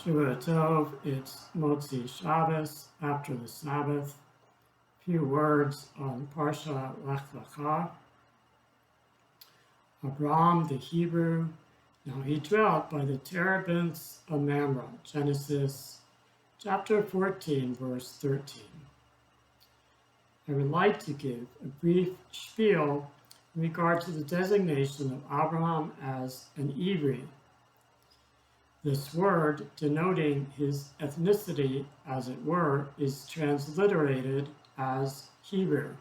Shua Tov, it's motzei Shabbos, after the Sabbath. Few words on Parsha Lech Lecha. Abraham the Hebrew, now he dwelt by the terebinths of Mamre, Genesis chapter 14, verse 13. I would like to give a brief spiel in regard to the designation of Abraham as an Ivri. This word, denoting his ethnicity, as it were, is transliterated as Hebrew.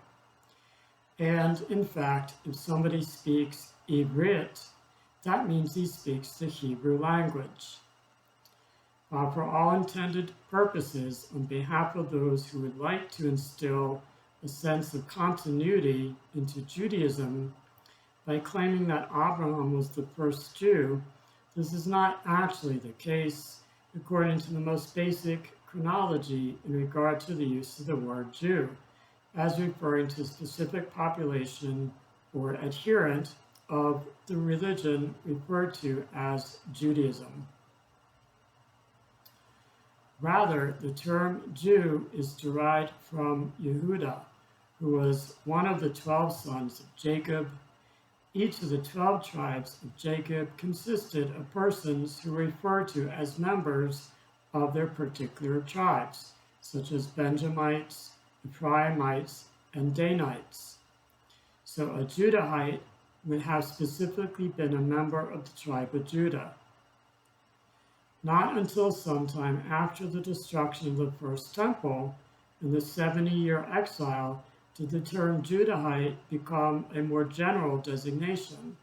And in fact, if somebody speaks Ivrit, that means he speaks the Hebrew language. For all intended purposes, on behalf of those who would like to instill a sense of continuity into Judaism by claiming that Abraham was the first Jew, this is not actually the case according to the most basic chronology in regard to the use of the word Jew, as referring to a specific population or adherent of the religion referred to as Judaism. Rather, the term Jew is derived from Yehuda, who was one of the 12 sons of Jacob. Each of the 12 tribes of Jacob consisted of persons who were referred to as members of their particular tribes, such as Benjamites, Ephraimites, and Danites. So a Judahite would have specifically been a member of the tribe of Judah. Not until sometime after the destruction of the first temple and the 70-year exile did the term Judahite become a more general designation.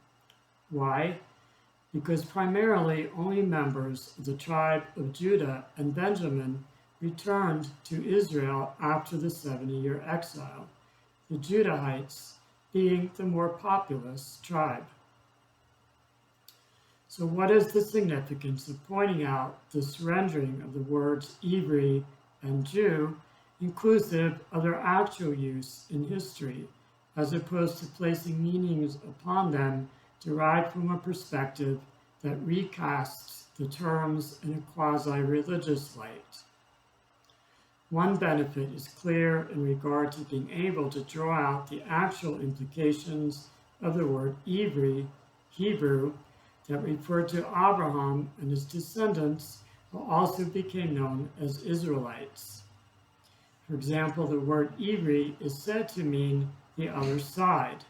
Why? Because primarily only members of the tribe of Judah and Benjamin returned to Israel after the 70-year exile, the Judahites being the more populous tribe. So what is the significance of pointing out this rendering of the words Ivri and Jew inclusive of their actual use in history, as opposed to placing meanings upon them derived from a perspective that recasts the terms in a quasi-religious light? One benefit is clear in regard to being able to draw out the actual implications of the word Ivri, Hebrew, that referred to Abraham and his descendants, who also became known as Israelites. For example, the word Ivri is said to mean the other side.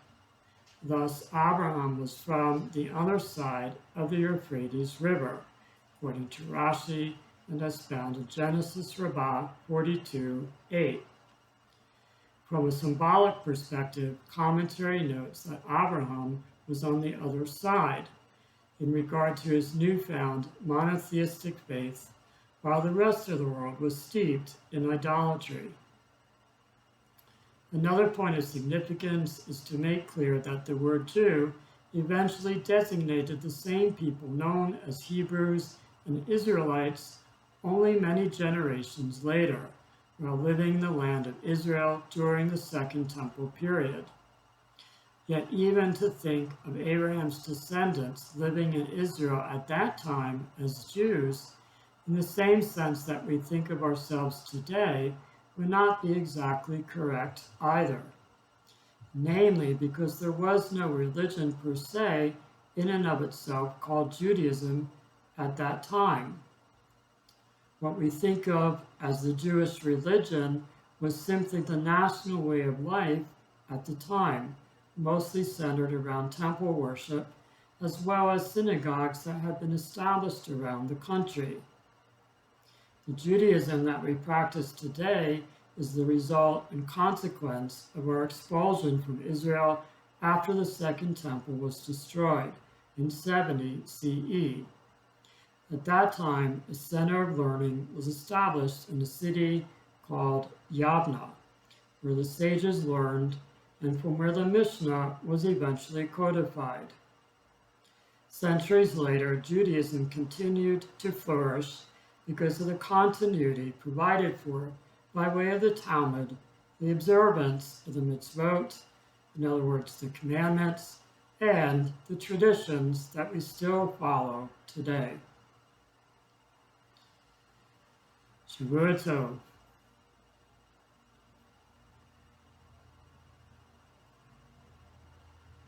Thus, Abraham was from the other side of the Euphrates River, according to Rashi, and as found in Genesis Rabbah 42:8. From a symbolic perspective, commentary notes that Abraham was on the other side in regard to his newfound monotheistic faith, while the rest of the world was steeped in idolatry. Another point of significance is to make clear that the word Jew eventually designated the same people known as Hebrews and Israelites only many generations later, while living in the land of Israel during the Second Temple period. Yet even to think of Abraham's descendants living in Israel at that time as Jews, in the same sense that we think of ourselves today, would not be exactly correct either. Namely, because there was no religion per se in and of itself called Judaism at that time. What we think of as the Jewish religion was simply the national way of life at the time, mostly centered around temple worship, as well as synagogues that had been established around the country. The Judaism that we practice today is the result and consequence of our expulsion from Israel after the Second Temple was destroyed in 70 CE. At that time, a center of learning was established in a city called Yavna, where the sages learned and from where the Mishnah was eventually codified. Centuries later, Judaism continued to flourish because of the continuity provided for by way of the Talmud, the observance of the mitzvot, in other words, the commandments, and the traditions that we still follow today. Shavua Tov.